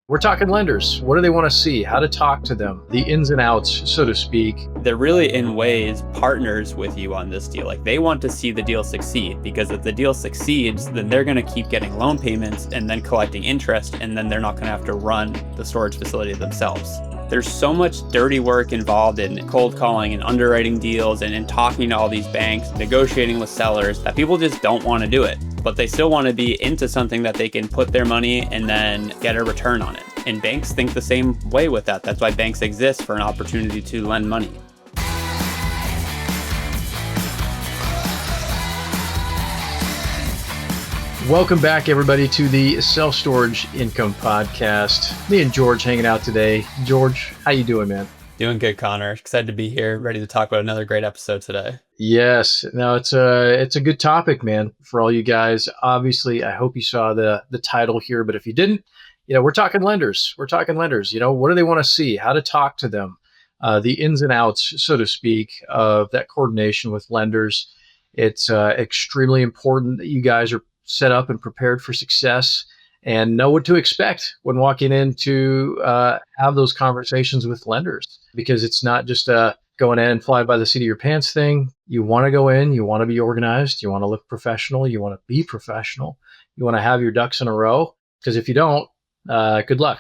We're talking lenders. What do they want to see? How to talk to them, the ins and outs, so to speak. They're really, in ways, partners with you on this deal. Like, they want to see the deal succeed, because if the deal succeeds, then they're going to keep getting loan payments and then collecting interest, and then they're not going to have to run the storage facility themselves. There's so much dirty work involved in cold calling and underwriting deals and in talking to all these banks, negotiating with sellers, that people just don't want to do it. But they still want to be into something that they can put their money and then get a return on it. And banks think the same way with that. That's why banks exist, for an opportunity to lend money. Welcome back, everybody, to the Self-Storage Income Podcast. Me and George hanging out today. George, how you doing, man? Doing good, Connor. Excited to be here, ready to talk about another great episode today. Yes. Now, it's a good topic, man, for all you guys. Obviously, I hope you saw the title here, but if you didn't, we're talking lenders. We're talking lenders. What do they want to see? How to talk to them, the ins and outs, so to speak, of that coordination with lenders. It's extremely important that you guys are set up and prepared for success and know what to expect when walking in to have those conversations with lenders, because it's not just going in and fly by the seat of your pants thing. You want to go in, you want to be organized, you want to look professional, you want to be professional, you want to have your ducks in a row, because if you don't, good luck.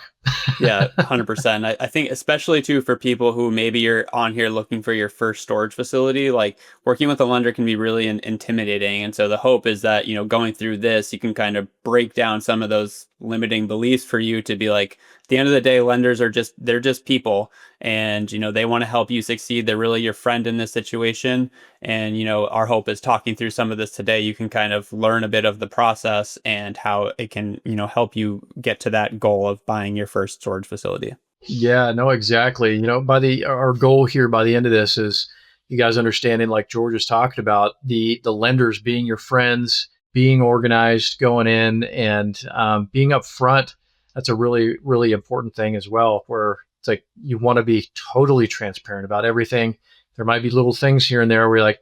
Yeah, 100%. I think especially too for people who maybe you're on here looking for your first storage facility, like working with a lender can be really intimidating. And so the hope is that, going through this, you can kind of break down some of those limiting beliefs for you to be like, at the end of the day, lenders they're just people, and, they want to help you succeed. They're really your friend in this situation. And, our hope is talking through some of this today, you can kind of learn a bit of the process and how it can, help you get to that goal of buying your first storage facility. Yeah, no, exactly. Our goal here by the end of this is you guys understanding, like George was talking about, the lenders being your friends, being organized, going in and being upfront. That's a really, really important thing as well, where it's like you want to be totally transparent about everything. There might be little things here and there where you're like,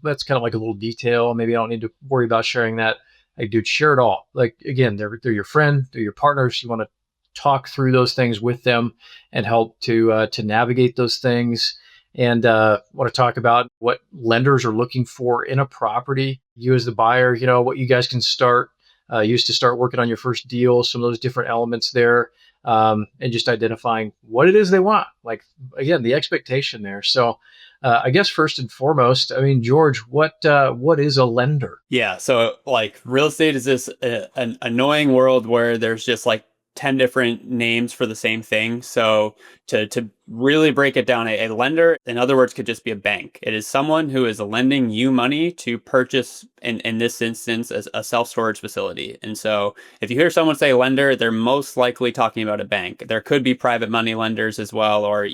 that's kind of like a little detail. Maybe I don't need to worry about sharing that. Like, dude, share it all. Like, again, they're your friend, they're your partners. You want to talk through those things with them and help to navigate those things. And want to talk about what lenders are looking for in a property. You as the buyer, what you guys can use to start working on your first deal, some of those different elements there, and just identifying what it is they want. Like, again, the expectation there. So I guess first and foremost, George, what is a lender? Yeah. So like real estate is this an annoying world where there's just like 10 different names for the same thing. So to really break it down, a lender, in other words, could just be a bank. It is someone who is lending you money to purchase, in this instance, as a self-storage facility. And so if you hear someone say lender, they're most likely talking about a bank. There could be private money lenders as well, or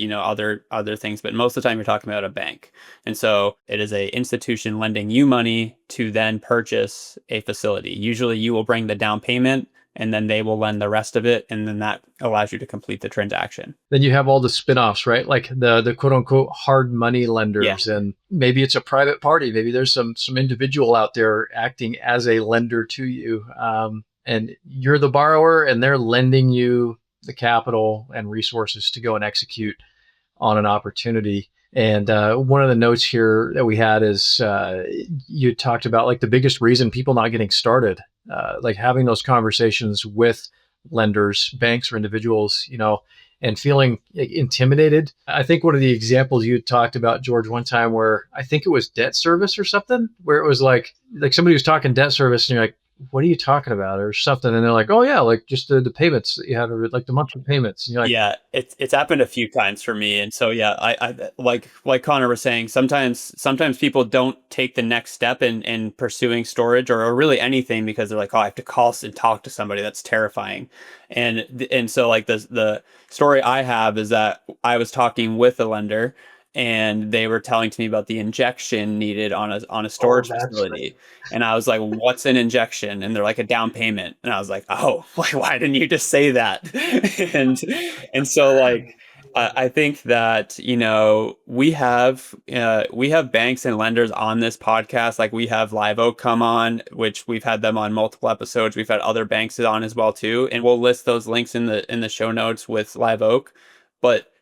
other things, but most of the time you're talking about a bank. And so it is a institution lending you money to then purchase a facility. Usually you will bring the down payment, and then they will lend the rest of it, and then that allows you to complete the transaction. Then you have all the spin-offs, right? Like the quote unquote hard money lenders. Yeah. And maybe it's a private party. Maybe there's some individual out there acting as a lender to you. And you're the borrower and they're lending you the capital and resources to go and execute on an opportunity. And one of the notes here that we had is you talked about like the biggest reason people not getting started, like having those conversations with lenders, banks, or individuals, and feeling intimidated. I think one of the examples you talked about, George, one time where I think it was debt service or something, where it was like somebody was talking debt service and you're like, what are you talking about or something? And they're like, oh yeah, like just the payments that you have, like the monthly payments. And you're like, yeah, it's happened a few times for me. And so, yeah, I like Connor was saying, sometimes people don't take the next step in pursuing storage or really anything, because they're like, oh, I have to call and talk to somebody. That's terrifying. And so like the story I have is that I was talking with a lender, and they were telling to me about the injection needed on a storage facility. Right. And I was like, what's an injection? And they're like, a down payment. And I was like, oh, why didn't you just say that? and so like, I think that, we have banks and lenders on this podcast. Like we have Live Oak come on, which we've had them on multiple episodes. We've had other banks on as well too, and we'll list those links in the show notes with Live Oak. But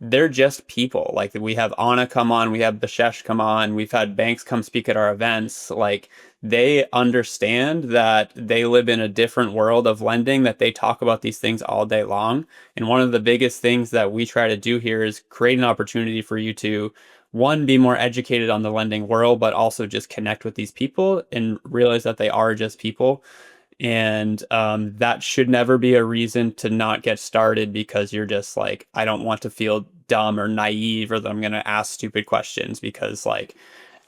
they're just people. Like we have Anna come on, we have Bishesh come on, we've had banks come speak at our events. Like they understand that they live in a different world of lending, that they talk about these things all day long. And one of the biggest things that we try to do here is create an opportunity for you to, one, be more educated on the lending world, but also just connect with these people and realize that they are just people. And that should never be a reason to not get started because you're just like, I don't want to feel dumb or naive, or that I'm going to ask stupid questions. Because, like,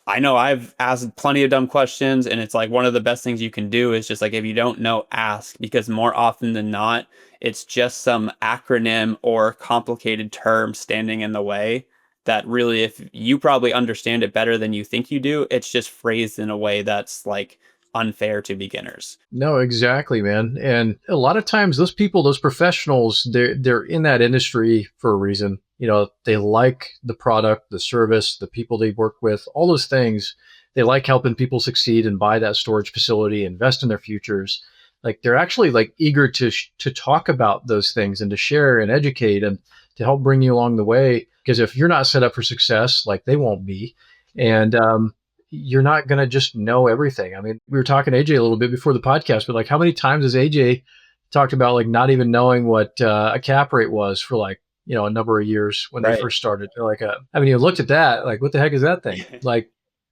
I know I've asked plenty of dumb questions, and it's like one of the best things you can do is just like, if you don't know, ask, because more often than not, it's just some acronym or complicated term standing in the way that really, if you probably understand it better than you think you do, it's just phrased in a way that's like unfair to beginners. No, exactly, man. And a lot of times those people, those professionals, they're in that industry for a reason. They like the product, the service, the people they work with, all those things. They like helping people succeed and buy that storage facility, invest in their futures. Like they're actually like eager to talk about those things and to share and educate and to help bring you along the way. Because if you're not set up for success, like they won't be. And you're not going to just know everything. I mean, we were talking to AJ a little bit before the podcast, but like how many times has AJ talked about like not even knowing what a cap rate was for like, a number of years when they Right. first started? They're like, I haven't even looked at that. Like, what the heck is that thing? Like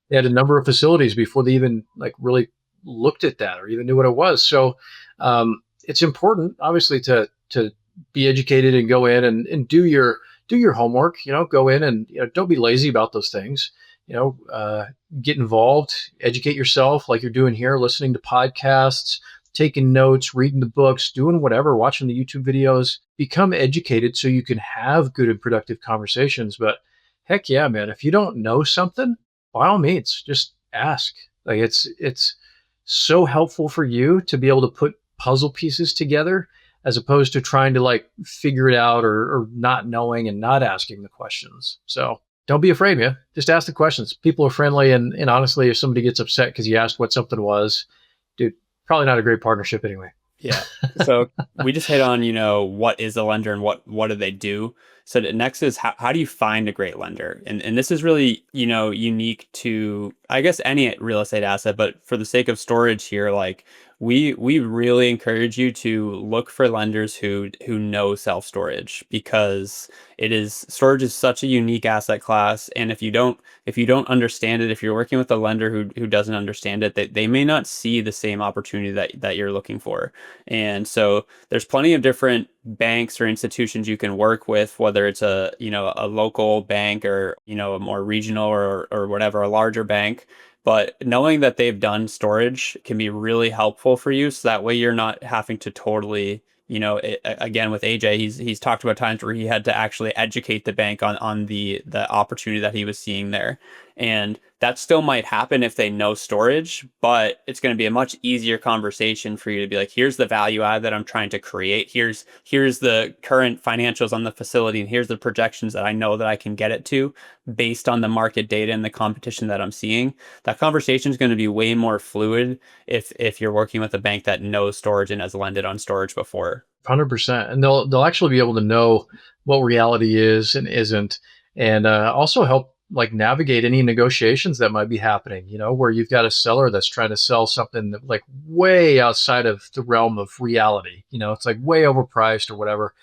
they had a number of facilities before they even like really looked at that or even knew what it was. So it's important, obviously, to be educated and go in and do your homework. Go in and don't be lazy about those things. Get involved, educate yourself like you're doing here, listening to podcasts, taking notes, reading the books, doing whatever, watching the YouTube videos. Become educated so you can have good and productive conversations. But heck yeah, man, if you don't know something, by all means, just ask. Like it's so helpful for you to be able to put puzzle pieces together as opposed to trying to like figure it out or not knowing and not asking the questions. So don't be afraid, man. Just ask the questions. People are friendly. And honestly, if somebody gets upset because you asked what something was, dude, probably not a great partnership anyway. Yeah. So we just hit on, what is a lender and what do they do? So the next is how do you find a great lender? And this is really, unique to, I guess, any real estate asset, but for the sake of storage here, like we really encourage you to look for lenders who know self-storage, because storage is such a unique asset class. And if you don't understand it, if you're working with a lender who doesn't understand it, they may not see the same opportunity that you're looking for. And so there's plenty of different banks or institutions you can work with, whether it's a local bank or, a more regional or whatever, a larger bank. But knowing that they've done storage can be really helpful for you. So that way you're not having to totally, again, with AJ, he's talked about times where he had to actually educate the bank on the opportunity that he was seeing there. And that still might happen if they know storage, but it's going to be a much easier conversation for you to be like, here's the value add that I'm trying to create. Here's the current financials on the facility, and here's the projections that I know that I can get it to based on the market data and the competition that I'm seeing. That conversation is going to be way more fluid if you're working with a bank that knows storage and has lended on storage before. 100%. And they'll actually be able to know what reality is and isn't, and also help like navigate any negotiations that might be happening, where you've got a seller that's trying to sell something that, like way outside of the realm of reality. It's like way overpriced or whatever.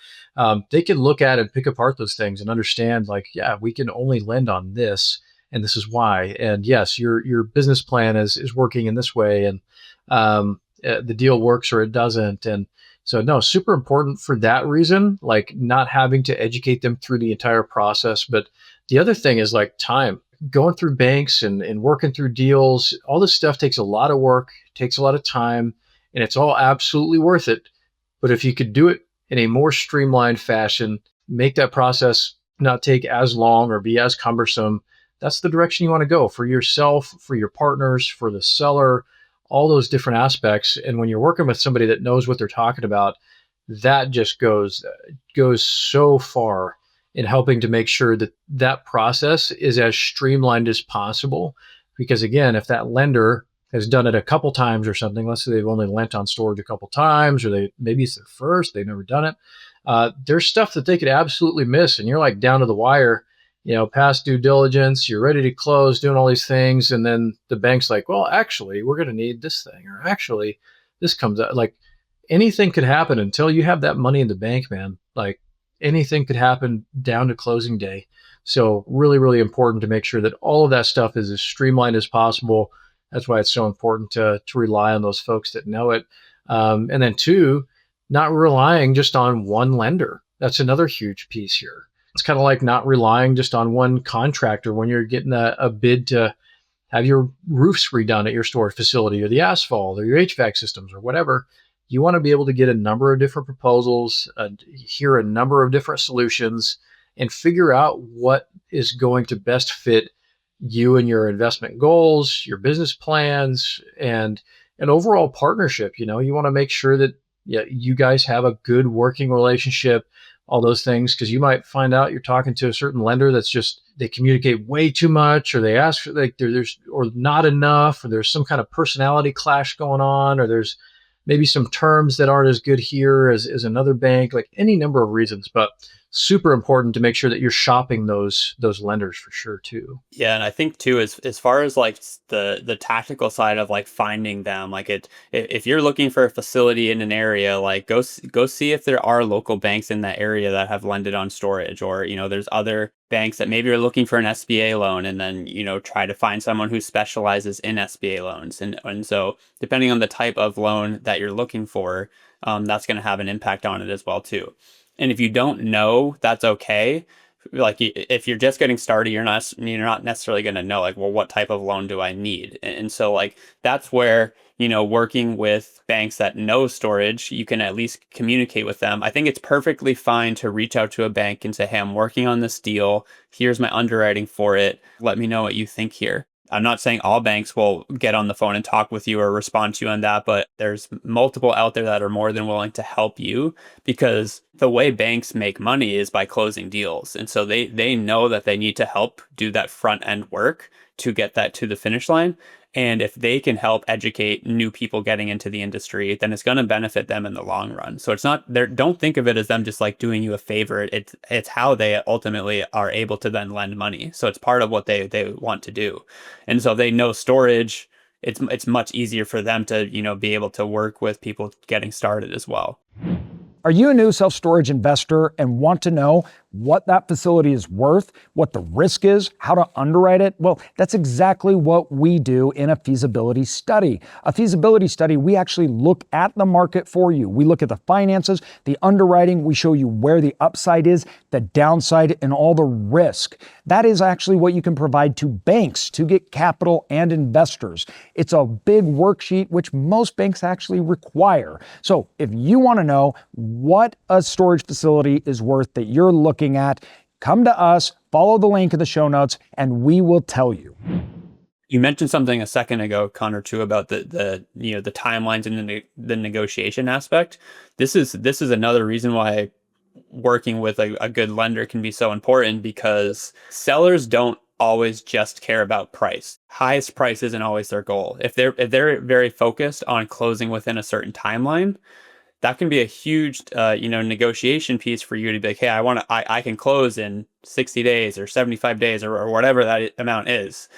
They can look at and pick apart those things and understand, like, yeah, we can only lend on this, and this is why. And yes, your business plan is working in this way, and the deal works or it doesn't. And so, no, super important for that reason, like not having to educate them through the entire process. But the other thing is like time. Going through banks and working through deals, all this stuff takes a lot of work, takes a lot of time, and it's all absolutely worth it. But if you could do it in a more streamlined fashion, make that process not take as long or be as cumbersome, that's the direction you want to go for yourself, for your partners, for the seller, all those different aspects. And when you're working with somebody that knows what they're talking about, that just goes so far in helping to make sure that that process is as streamlined as possible. Because again, if that lender has done it a couple times or something, let's say they've only lent on storage a couple times, or they maybe it's their first, they've never done it. There's stuff that they could absolutely miss, and you're like down to the wire, past due diligence, you're ready to close, doing all these things, and then the bank's like, well, actually, we're going to need this thing, or actually, this comes out. Like anything could happen until you have that money in the bank, man. Like anything could happen down to closing day. So really, really important to make sure that all of that stuff is as streamlined as possible. That's why it's so important to rely on those folks that know it. And then two, not relying just on one lender. That's another huge piece here. It's kind of like not relying just on one contractor when you're getting a bid to have your roofs redone at your storage facility, or the asphalt, or your HVAC systems, or whatever. You want to be able to get a number of different proposals, hear a number of different solutions, and figure out what is going to best fit you and your investment goals, your business plans, and an overall partnership. You want to make sure that, yeah, you guys have a good working relationship, all those things, because you might find out you're talking to a certain lender that's just, they communicate way too much, or they ask for like there's or not enough, or there's some kind of personality clash going on, or there's maybe some terms that aren't as good here as another bank, like any number of reasons. But super important to make sure that you're shopping those lenders for sure too. Yeah, and I think too, as far as like the tactical side of like finding them, like if you're looking for a facility in an area, like go see if there are local banks in that area that have lended on storage, or there's other banks that maybe are looking for an SBA loan, and then try to find someone who specializes in SBA loans, and so depending on the type of loan that you're looking for, that's going to have an impact on it as well too. And if you don't know, that's okay. Like if you're just getting started, you're not necessarily going to know like, well, what type of loan do I need? And so like that's where working with banks that know storage, you can at least communicate with them. I think it's perfectly fine to reach out to a bank and say, hey, I'm working on this deal. Here's my underwriting for it. Let me know what you think here. I'm not saying all banks will get on the phone and talk with you or respond to you on that, but there's multiple out there that are more than willing to help you, because the way banks make money is by closing deals. And so they know that they need to help do that front end work to get that to the finish line. And if they can help educate new people getting into the industry, then it's going to benefit them in the long run. So it's not there. Don't think of it as them just like doing you a favor. It's how they ultimately are able to then lend money. So it's part of what they want to do. And so they know storage. It's much easier for them to, be able to work with people getting started as well. Are you a new self-storage investor and want to know what that facility is worth, what the risk is, how to underwrite it? Well, that's exactly what we do in a feasibility study. A feasibility study, we actually look at the market for you. We look at the finances, the underwriting, we show you where the upside is, the downside, and all the risk. That is actually what you can provide to banks to get capital and investors. It's a big worksheet which most banks actually require. So if you want to know what a storage facility is worth that you're looking at, come to us, follow the link in the show notes, and we will tell you. You mentioned something a second ago, Connor, too, about the timelines and the negotiation aspect. This is another reason why working with a good lender can be so important, because sellers don't always just care about price. Highest price isn't always their goal. If they're very focused on closing within a certain timeline, that can be a huge, negotiation piece for you to be like, hey, I can close in 60 days or 75 days or whatever that amount is.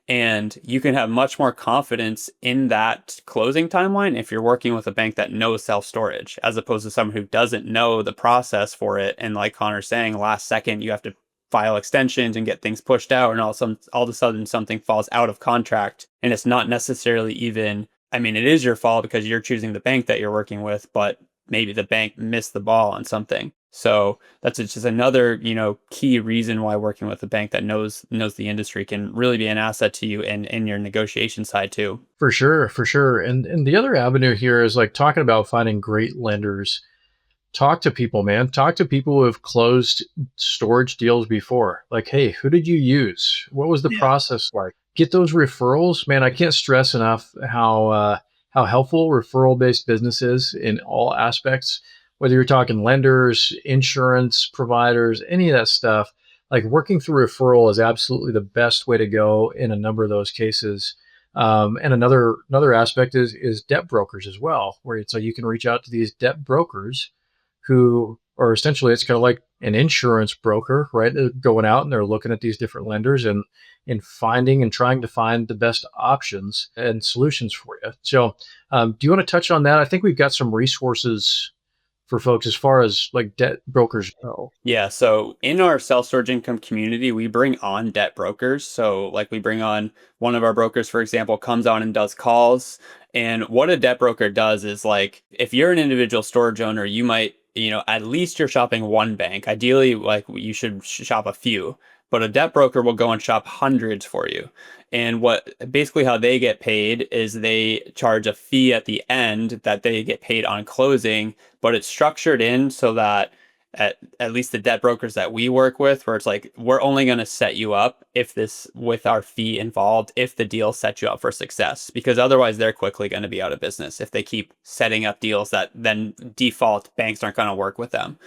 And you can have much more confidence in that closing timeline if you're working with a bank that knows self-storage, as opposed to someone who doesn't know the process for it. And like Connor's saying, last second, you have to file extensions and get things pushed out. And all of a sudden something falls out of contract. And it's not necessarily even, it is your fault because you're choosing the bank that you're working with, but maybe the bank missed the ball on something. So that's just another, key reason why working with a bank that knows the industry can really be an asset to you in your negotiation side too. For sure, for sure. And the other avenue here is like talking about finding great lenders. Talk to people, man. Talk to people who have closed storage deals before. Like, hey, who did you use? What was the process like? Get those referrals, man. I can't stress enough how helpful referral-based business is in all aspects, whether you're talking lenders, insurance providers, any of that stuff, like working through referral is absolutely the best way to go in a number of those cases. And another aspect is debt brokers as well, where it's like you can reach out to these debt brokers who are essentially, it's kind of like an insurance broker, right? They're going out and they're looking at these different lenders and finding and trying to find the best options and solutions for you. So, do you want to touch on that? I think we've got some resources for folks as far as like debt brokers go. Yeah. So in our self-storage income community, we bring on debt brokers. So like we bring on one of our brokers, for example, comes on and does calls. And what a debt broker does is like, if you're an individual storage owner, you might, at least you're shopping one bank. Ideally, like you should shop a few, but a debt broker will go and shop hundreds for you. And what basically how they get paid is they charge a fee at the end that they get paid on closing, but it's structured in so that at least the debt brokers that we work with, where it's like, we're only going to set you up if this with our fee involved, if the deal sets you up for success, because otherwise they're quickly going to be out of business if they keep setting up deals that then default banks aren't going to work with them.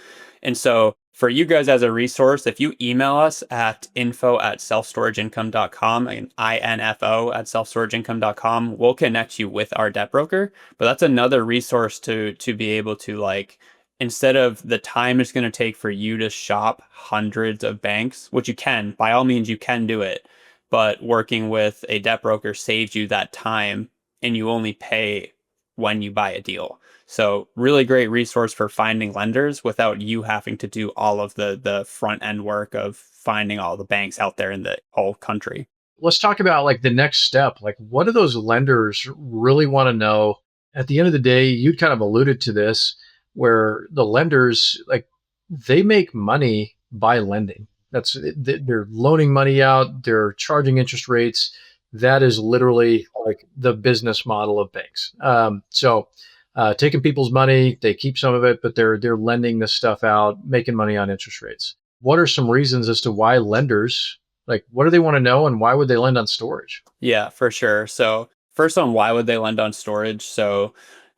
And so for you guys as a resource, if you email us at info@selfstorageincome.com and info@selfstorageincome.com, we'll connect you with our debt broker. But that's another resource to be able to like, instead of the time it's going to take for you to shop hundreds of banks, which you can, by all means, you can do it. But working with a debt broker saves you that time and you only pay when you buy a deal. So really great resource for finding lenders without you having to do all of the front end work of finding all the banks out there in the whole country. Let's talk about like the next step. Like, what do those lenders really want to know? At the end of the day, you kind of alluded to this, where the lenders, like, they make money by lending. They're loaning money out, they're charging interest rates. That is literally like the business model of banks. Taking people's money, they keep some of it, but they're lending this stuff out, making money on interest rates. What are some reasons as to why lenders, like, what do they want to know and why would they lend on storage? Yeah, for sure. So first on why would they lend on storage? So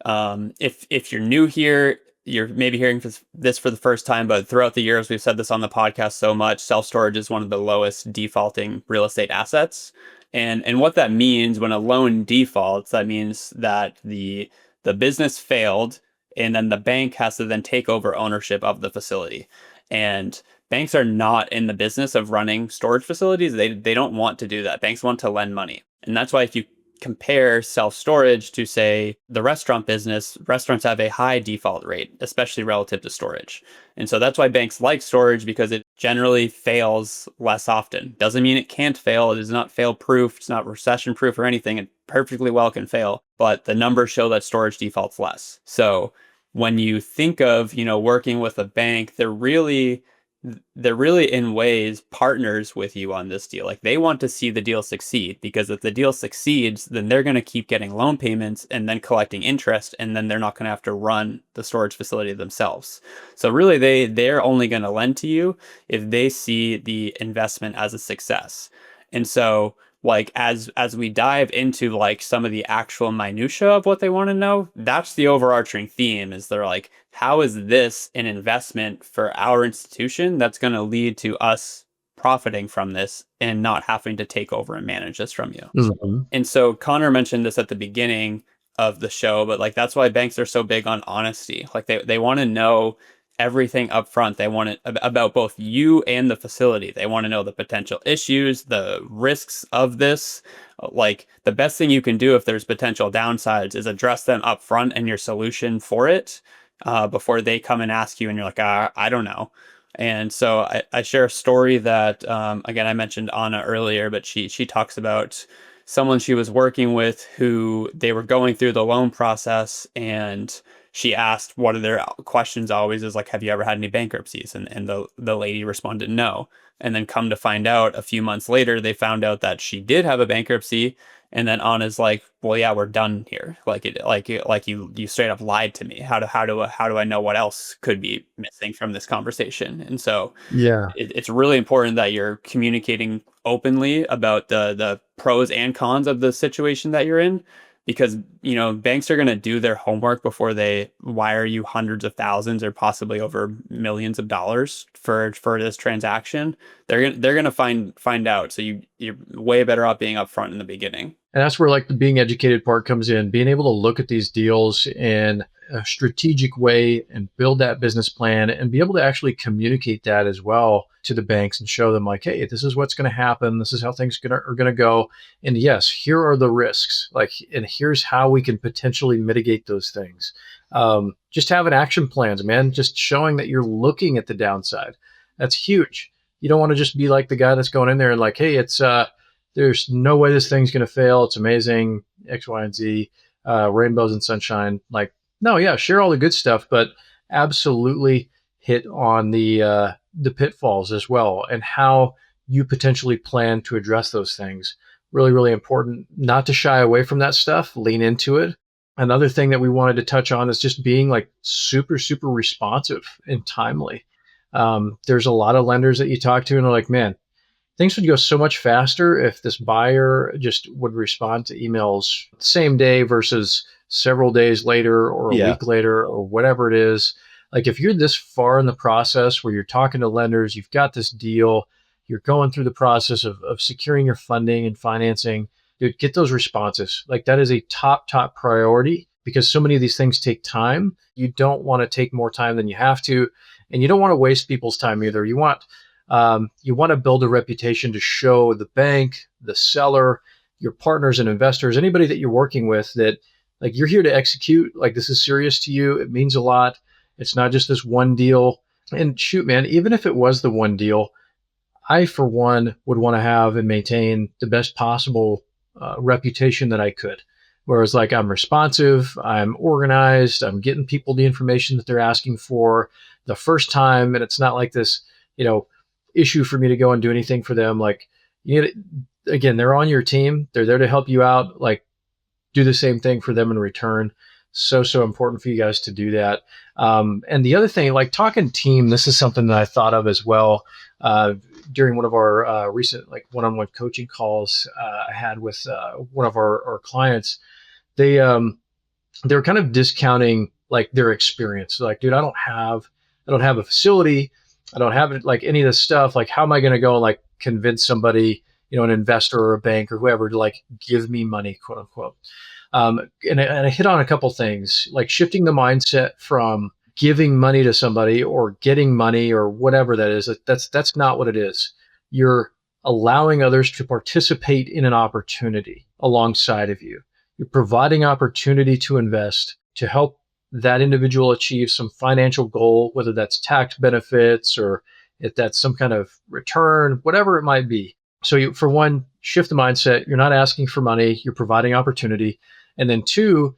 if you're new here, you're maybe hearing this for the first time, but throughout the years, we've said this on the podcast so much, self-storage is one of the lowest defaulting real estate assets. And what that means when a loan defaults, that means that the business failed and then the bank has to then take over ownership of the facility. And banks are not in the business of running storage facilities. They don't want to do that. Banks want to lend money. And that's why if you compare self-storage to, say, the restaurant business, restaurants have a high default rate, especially relative to storage. And so that's why banks like storage, because it generally fails less often. Doesn't mean it can't fail. It is not fail-proof. It's not recession-proof or anything. It perfectly well can fail, but the numbers show that storage defaults less. So when you think of, working with a bank, they're really in ways partners with you on this deal. Like, they want to see the deal succeed, because if the deal succeeds, then they're going to keep getting loan payments and then collecting interest, and then they're not going to have to run the storage facility themselves. So really they're only going to lend to you if they see the investment as a success. And so like as we dive into like some of the actual minutia of what they want to know, that's the overarching theme, is they're like, how is this an investment for our institution that's going to lead to us profiting from this and not having to take over and manage this from you? Mhm. And so Connor mentioned this at the beginning of the show, but like that's why banks are so big on honesty. Like they want to know everything up front. They want it about both you and the facility. They want to know the potential issues, the risks of this. Like, the best thing you can do if there's potential downsides is address them up front and your solution for it, before they come and ask you and you're like, I don't know. And so I share a story that, again, I mentioned Anna earlier, but she talks about someone she was working with who they were going through the loan process, and she asked, one of their questions always is like, have you ever had any bankruptcies? And the lady responded no. And then come to find out a few months later, they found out that she did have a bankruptcy. And then Anna's like, well, yeah, we're done here. You straight up lied to me. How do I know what else could be missing from this conversation? And so Yeah. it's really important that you're communicating openly about the pros and cons of the situation that you're in. because, banks are going to do their homework before they wire you hundreds of thousands or possibly over millions of dollars for this transaction. They're going to find out. So you're way better off being upfront in the beginning. And that's where like the being educated part comes in, being able to look at these deals in a strategic way and build that business plan and be able to actually communicate that as well to the banks and show them like, hey, this is what's going to happen. This is how things are going to go. And yes, here are the risks. Like, and here's how we can potentially mitigate those things. Just having action plans, man, just showing that you're looking at the downside. That's huge. You don't want to just be like the guy that's going in there and like, hey, there's no way this thing's going to fail. It's amazing, X, Y, and Z, rainbows and sunshine. Like, no, yeah, share all the good stuff, but absolutely hit on the pitfalls as well and how you potentially plan to address those things. Really, really important not to shy away from that stuff, lean into it. Another thing that we wanted to touch on is just being like super, super responsive and timely. There's a lot of lenders that you talk to and they're like, man, things would go so much faster if this buyer just would respond to emails same day versus several days later or a week later or whatever it is. Like if you're this far in the process where you're talking to lenders, you've got this deal, you're going through the process of securing your funding and financing, dude, get those responses. Like that is a top priority because so many of these things take time. You don't want to take more time than you have to, and you don't want to waste people's time either. You want to build a reputation to show the bank, the seller, your partners and investors, anybody that you're working with that like you're here to execute, like this is serious to you. It means a lot. It's not just this one deal. And shoot, man, even if it was the one deal, I, for one, would want to have and maintain the best possible reputation that I could. Whereas like I'm responsive, I'm organized, I'm getting people the information that they're asking for the first time. And it's not like this, issue for me to go and do anything for them. Like, again, they're on your team. They're there to help you out. Like, do the same thing for them in return. So important for you guys to do that. And the other thing, like talking team, this is something that I thought of as well during one of our recent like one-on-one coaching calls I had with one of our clients. They're kind of discounting like their experience. Like, dude, I don't have a facility. I don't have like any of this stuff. Like, how am I going to go and like convince somebody, an investor or a bank or whoever to like give me money, quote unquote. And I hit on a couple things, like shifting the mindset from giving money to somebody or getting money or whatever that is. That's not what it is. You're allowing others to participate in an opportunity alongside of you. You're providing opportunity to invest to help that individual achieve some financial goal, whether that's tax benefits or if that's some kind of return, whatever it might be. So you, for one, shift the mindset. You're not asking for money. You're providing opportunity. And then two,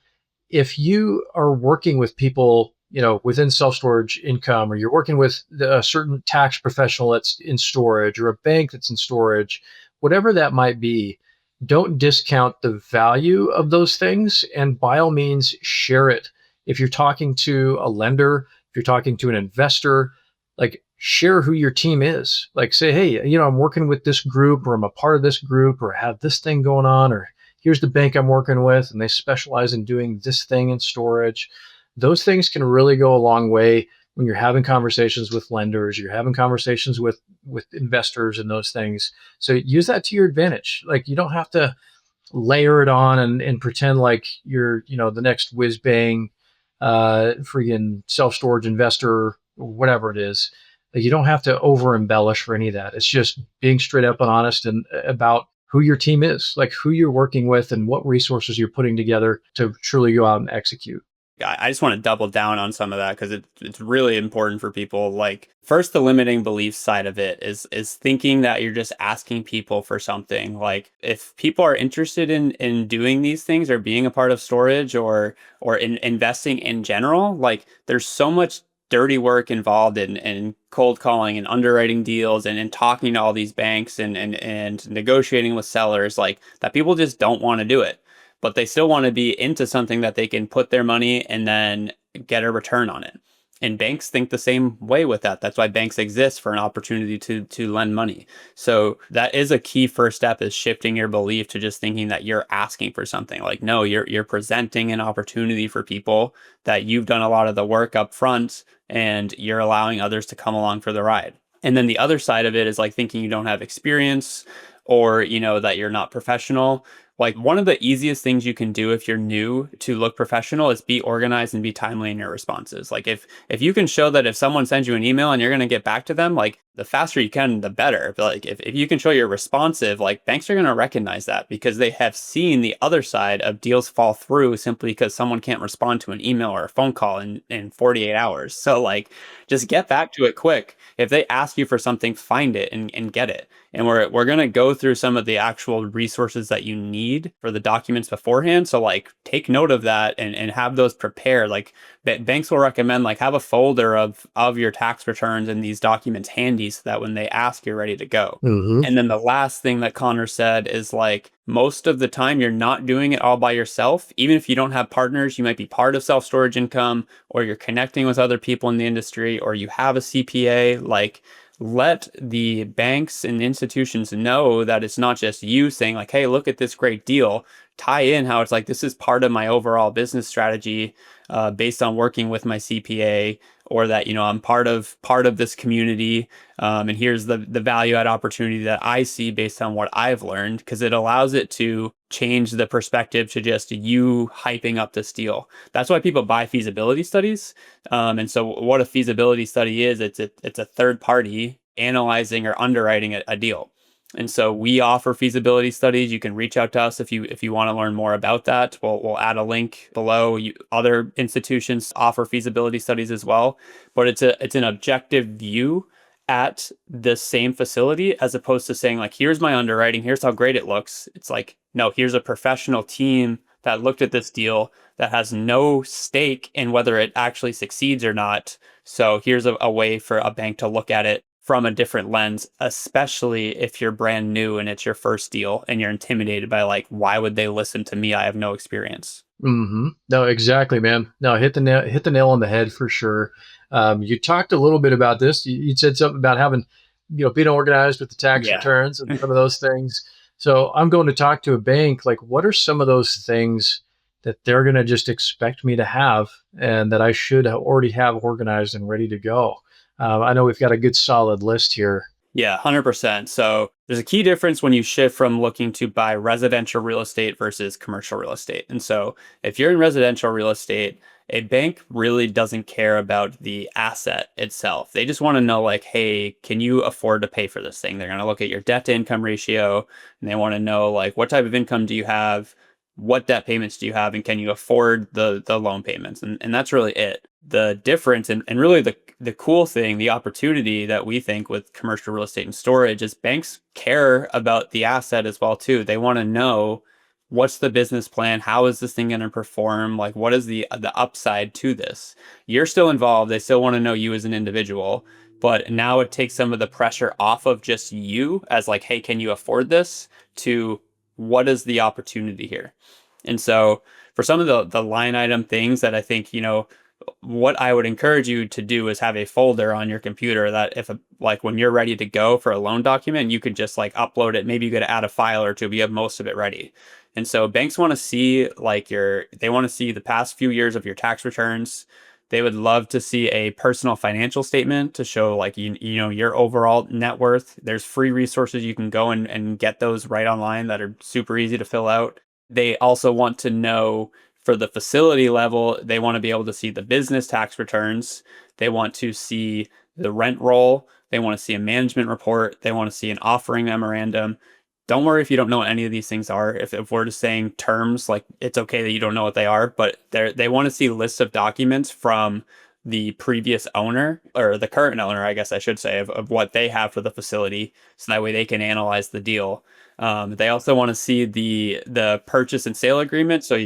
if you are working with people, within self-storage income, or you're working with a certain tax professional that's in storage or a bank that's in storage, whatever that might be, don't discount the value of those things. And by all means, share it. If you're talking to a lender, if you're talking to an investor, like share who your team is. Like say, hey, I'm working with this group or I'm a part of this group or have this thing going on, or here's the bank I'm working with and they specialize in doing this thing in storage. Those things can really go a long way when you're having conversations with lenders, you're having conversations with investors and those things. So use that to your advantage. Like you don't have to layer it on and pretend like you're, the next whiz bang freaking self-storage investor or whatever it is. Like, you don't have to over embellish for any of that. It's just being straight up and honest and about who your team is, like who you're working with and what resources you're putting together to truly go out and execute. I just want to double down on some of that because it's really important for people. Like first, the limiting belief side of it is thinking that you're just asking people for something. Like if people are interested in doing these things or being a part of storage or in investing in general, like there's so much dirty work involved in cold calling and underwriting deals and in talking to all these banks and negotiating with sellers, like that people just don't want to do it. But they still want to be into something that they can put their money and then get a return on it. And banks think the same way with that. That's why banks exist, for an opportunity to lend money. So that is a key first step, is shifting your belief to just thinking that you're asking for something. Like, no, you're presenting an opportunity for people, that you've done a lot of the work up front, and you're allowing others to come along for the ride. And then the other side of it is like thinking you don't have experience, or, that you're not professional. Like, one of the easiest things you can do if you're new to look professional is be organized and be timely in your responses. Like, if you can show that if someone sends you an email and you're going to get back to them, like, the faster you can, the better. But like, if you can show you're responsive, like, banks are going to recognize that, because they have seen the other side of deals fall through simply because someone can't respond to an email or a phone call in 48 hours. So like, just get back to it quick. If they ask you for something, find it and get it. And we're going to go through some of the actual resources that you need for the documents beforehand. So like, take note of that, and have those prepared. Like, banks will recommend, like, have a folder of your tax returns and these documents handy, so that when they ask, you're ready to go. Mm-hmm. And then the last thing that Connor said is, like, most of the time you're not doing it all by yourself. Even if you don't have partners, you might be part of self-storage income, or you're connecting with other people in the industry, or you have a CPA. Like, let the banks and institutions know that it's not just you saying, like, hey, look at this great deal. Tie in how it's like, this is part of my overall business strategy, based on working with my CPA, or that, I'm part of this community, and here's the value add opportunity that I see based on what I've learned, because it allows it to change the perspective to just you hyping up this deal. That's why people buy feasibility studies. And so what a feasibility study is, it's a third party analyzing or underwriting a deal. And so we offer feasibility studies. You can reach out to us if you want to learn more about that. We'll add a link below. Other institutions offer feasibility studies as well, but it's an objective view at the same facility, as opposed to saying, like, here's my underwriting, here's how great it looks. It's like, no, here's a professional team that looked at this deal, that has no stake in whether it actually succeeds or not. So here's a way for a bank to look at it from a different lens, especially if you're brand new and it's your first deal and you're intimidated by, like, why would they listen to me? I have no experience. Mm-hmm. No, exactly, man. No, hit the nail on the head for sure. You talked a little bit about this. You said something about having, being organized with the tax Yeah. returns and some of those things. So I'm going to talk to a bank. Like, what are some of those things that they're going to just expect me to have, and that I should already have organized and ready to go? I know we've got a good solid list here. Yeah, 100%. So there's a key difference when you shift from looking to buy residential real estate versus commercial real estate. And so if you're in residential real estate, a bank really doesn't care about the asset itself. They just want to know, like, hey, can you afford to pay for this thing? They're going to look at your debt to income ratio, and they want to know, like, what type of income do you have? What debt payments do you have, and can you afford the loan payments? And that's really it. The difference, and really the cool thing, the opportunity that we think with commercial real estate and storage, is banks care about the asset as well too. They want to know, what's the business plan? How is this thing going to perform? Like, what is the upside to this? You're still involved. They still want to know you as an individual, but now it takes some of the pressure off of just you as, like, hey, can you afford this, to what is the opportunity here? And so for some of the line item things that I think, what I would encourage you to do is have a folder on your computer that, like, when you're ready to go for a loan document, you could just, like, upload it. Maybe you could add a file or two, but you have most of it ready. And so banks want to see, like, they want to see the past few years of your tax returns. They would love to see a personal financial statement to show, like, your overall net worth. There's free resources. You can go and get those right online that are super easy to fill out. They also want to know, for the facility level, they want to be able to see the business tax returns. They want to see the rent roll. They want to see a management report. They want to see an offering memorandum. Don't worry if you don't know what any of these things are. If we're just saying terms, like, it's okay that you don't know what they are, but they want to see lists of documents from the previous owner, or the current owner, I guess I should say, of what they have for the facility, so that way they can analyze the deal. They also want to see the purchase and sale agreement, so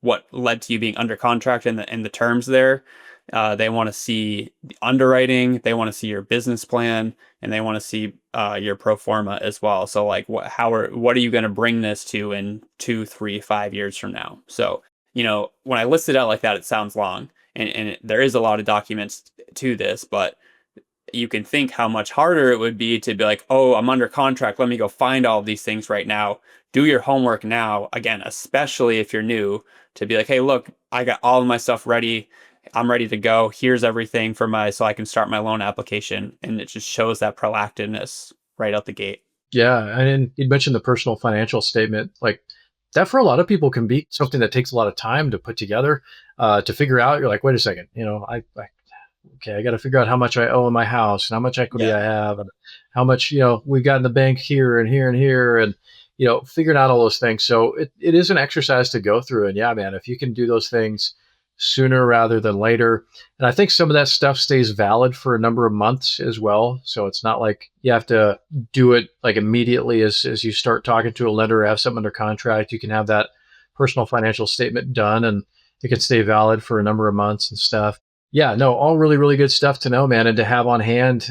what led to you being under contract, and the terms there. They want to see the underwriting. They want to see your business plan, and they want to see your pro forma as well. So, like, what are you going to bring this to in 2, 3, 5 years from now? So, when I list it out like that, it sounds long. and there is a lot of documents to this, but you can think how much harder it would be to be like, oh, I'm under contract. Let me go find all of these things right now. Do your homework now. Again, especially if you're new, to be like, hey, look, I got all of my stuff ready. I'm ready to go. Here's everything so I can start my loan application. And it just shows that proactiveness right out the gate. Yeah, and then you'd mentioned the personal financial statement. Like that for a lot of people can be something that takes a lot of time to put together, to figure out. You're like, wait a second, okay, I got to figure out how much I owe in my house and how much equity I have and how much, we've got in the bank here and here and here and, figuring out all those things. So it is an exercise to go through. And yeah, man, if you can do those things sooner rather than later. And I think some of that stuff stays valid for a number of months as well. So it's not like you have to do it like immediately as you start talking to a lender or have something under contract. You can have that personal financial statement done and it can stay valid for a number of months and stuff. Yeah, no, all really, really good stuff to know, man, and to have on hand,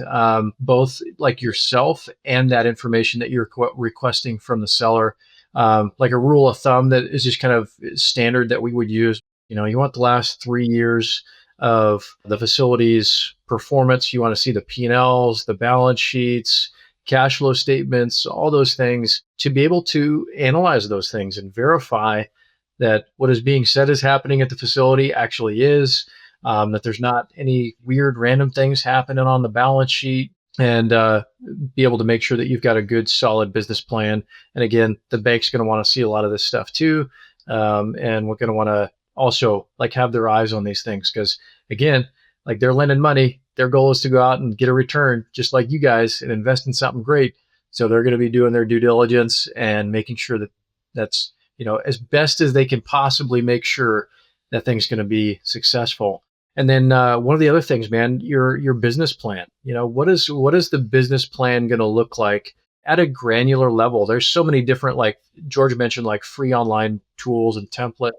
both like yourself and that information that you're requesting from the seller. Like a rule of thumb that is just kind of standard that we would use. You want the last 3 years of the facility's performance. You want to see the P&Ls, the balance sheets, cash flow statements, all those things to be able to analyze those things and verify that what is being said is happening at the facility actually is, that there's not any weird random things happening on the balance sheet, and be able to make sure that you've got a good solid business plan. And again, the bank's going to want to see a lot of this stuff too. And we're going to want to also like have their eyes on these things because again, like they're lending money, their goal is to go out and get a return just like you guys and invest in something great. So they're going to be doing their due diligence and making sure that that's, as best as they can possibly make sure that thing's going to be successful. And then one of the other things, man, your business plan. What is the business plan going to look like at a granular level? There's so many different, like George mentioned, like free online tools and templates.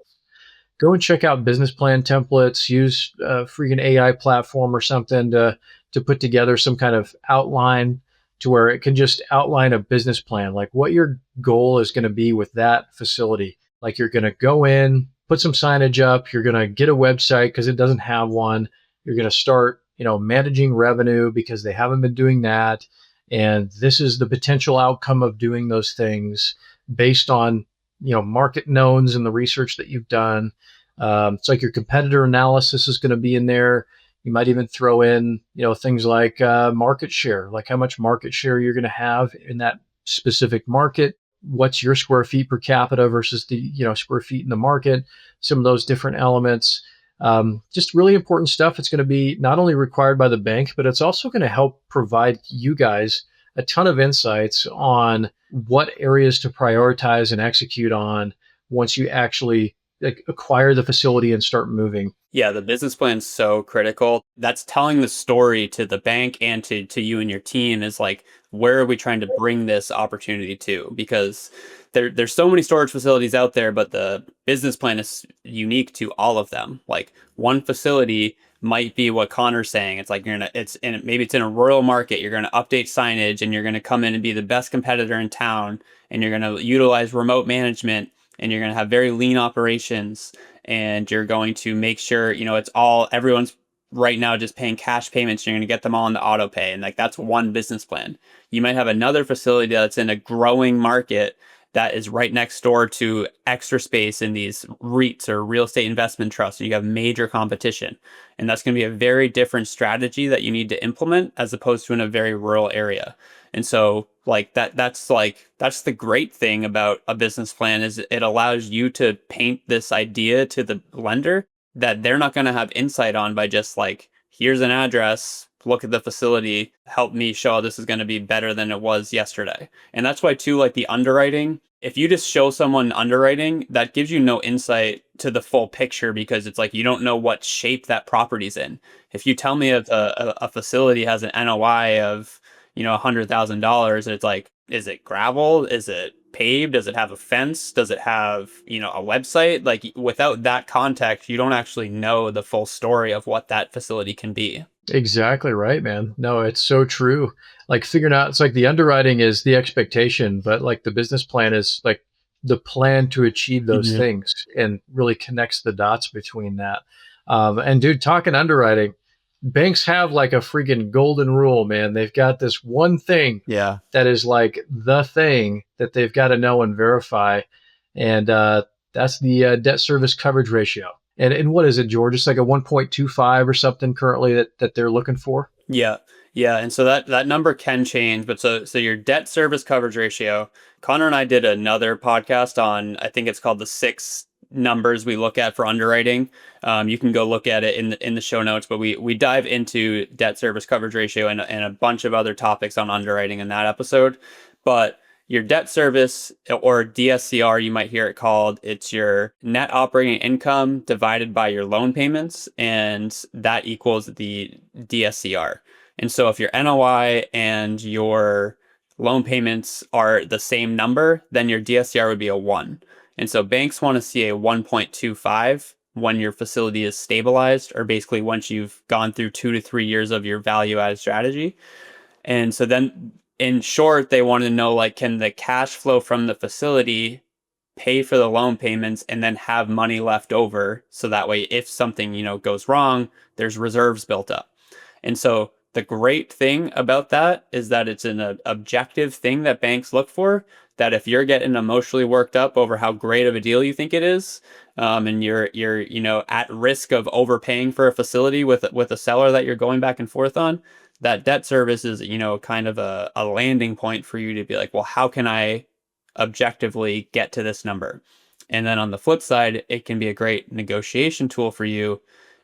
Go and check out business plan templates. Use a freaking AI platform or something to put together some kind of outline to where it can just outline a business plan, like what your goal is going to be with that facility. Like you're going to go in, put some signage up. You're going to get a website because it doesn't have one. You're going to start, managing revenue because they haven't been doing that. And this is the potential outcome of doing those things based on, market knowns and the research that you've done. It's like your competitor analysis is going to be in there. You might even throw in, things like market share, like how much market share you're going to have in that specific market. What's your square feet per capita versus the square feet in the market, some of those different elements. Just really important stuff. It's going to be not only required by the bank, but it's also going to help provide you guys a ton of insights on what areas to prioritize and execute on once you actually acquire the facility and start moving. Yeah, the business plan is so critical. That's telling the story to the bank and to you and your team is like, where are we trying to bring this opportunity to? Because there's so many storage facilities out there, but the business plan is unique to all of them. Like one facility might be what Connor's saying. It's like maybe it's in a rural market. You're going to update signage and you're going to come in and be the best competitor in town, and you're going to utilize remote management, and you're going to have very lean operations, and you're going to make sure, everyone's right now just paying cash payments. You're going to get them all into auto pay. And like, that's one business plan. You might have another facility that's in a growing market that is right next door to extra space in these REITs or real estate investment trusts. And you have major competition. And that's going to be a very different strategy that you need to implement as opposed to in a very rural area. And so like that's the great thing about a business plan is it allows you to paint this idea to the lender that they're not going to have insight on by just like, here's an address, look at the facility, help me show how this is going to be better than it was yesterday. And that's why too, like the underwriting, if you just show someone underwriting, that gives you no insight to the full picture because it's like, you don't know what shape that property's in. If you tell me a facility has an NOI of, $100,000, it's like, is it gravel? Is it paved? Does it have a fence? Does it have, a website? Like without that context, you don't actually know the full story of what that facility can be. Exactly right, man. No, it's so true. Like figuring out, it's like the underwriting is the expectation, but like the business plan is like the plan to achieve those things and really connects the dots between that. And dude, talking underwriting, banks have like a freaking golden rule, man. They've got this one thing Yeah. that is like the thing that they've got to know and verify. And that's the debt service coverage ratio. And what is it, George? It's like a 1.25 or something currently that they're looking for. Yeah. Yeah. And so that number can change, but so your debt service coverage ratio, Connor and I did another podcast on, I think it's called the 6 numbers we look at for underwriting. You can go look at it in the show notes, but we dive into debt service coverage ratio and a bunch of other topics on underwriting in that episode. But your debt service, or DSCR, you might hear it called, it's your net operating income divided by your loan payments, and that equals the DSCR. And so if your NOI and your loan payments are the same number, then your DSCR would be a 1. And so banks want to see a 1.25 when your facility is stabilized, or basically once you've gone through 2 to 3 years of your value added strategy. And so then, in short, they want to know, like, can the cash flow from the facility pay for the loan payments and then have money left over, so that way if something, goes wrong, there's reserves built up. And so the great thing about that is that it's an objective thing that banks look for, that if you're getting emotionally worked up over how great of a deal you think it is, and you're at risk of overpaying for a facility with a seller that you're going back and forth on, that debt service is, kind of a landing point for you to be like, well, how can I objectively get to this number? And then on the flip side, it can be a great negotiation tool for you,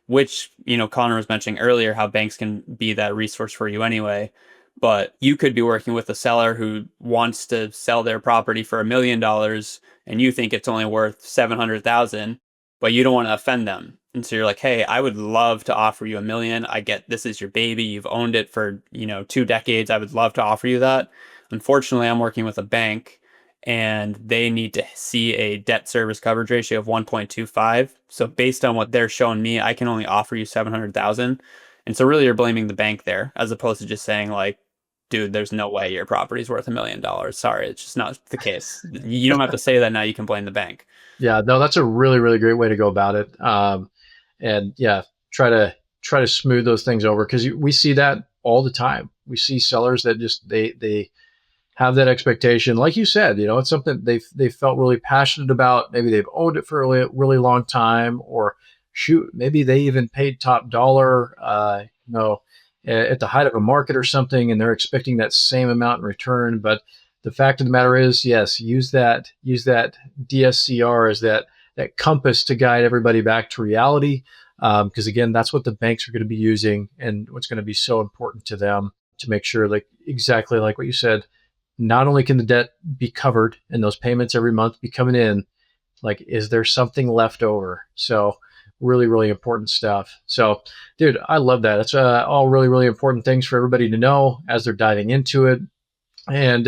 which, Connor was mentioning earlier, how banks can be that resource for you anyway. But you could be working with a seller who wants to sell their property for $1 million, and you think it's only worth 700,000, but you don't want to offend them. And so you're like, hey, I would love to offer you $1 million. I get this is your baby. You've owned it for, 2 decades. I would love to offer you that. Unfortunately, I'm working with a bank, and they need to see a debt service coverage ratio of 1.25. So based on what they're showing me, I can only offer you 700,000. And so really you're blaming the bank there, as opposed to just saying, like, dude, there's no way your property's worth $1 million. Sorry, it's just not the case. You don't have to say that now. You can blame the bank. Yeah, no, that's a really, really great way to go about it. And yeah, try to smooth those things over, because we see that all the time. We see sellers that just they have that expectation, like you said. It's something they felt really passionate about. Maybe they've owned it for a really, really long time, or shoot, maybe they even paid top dollar, at the height of a market or something, and they're expecting that same amount in return. But the fact of the matter is, yes, use that DSCR as that compass to guide everybody back to reality. Because again, that's what the banks are going to be using, and what's going to be so important to them, to make sure, like exactly like what you said, not only can the debt be covered and those payments every month be coming in, like, is there something left over? So really, really important stuff. So, dude, I love that. It's all really, really important things for everybody to know as they're diving into it. And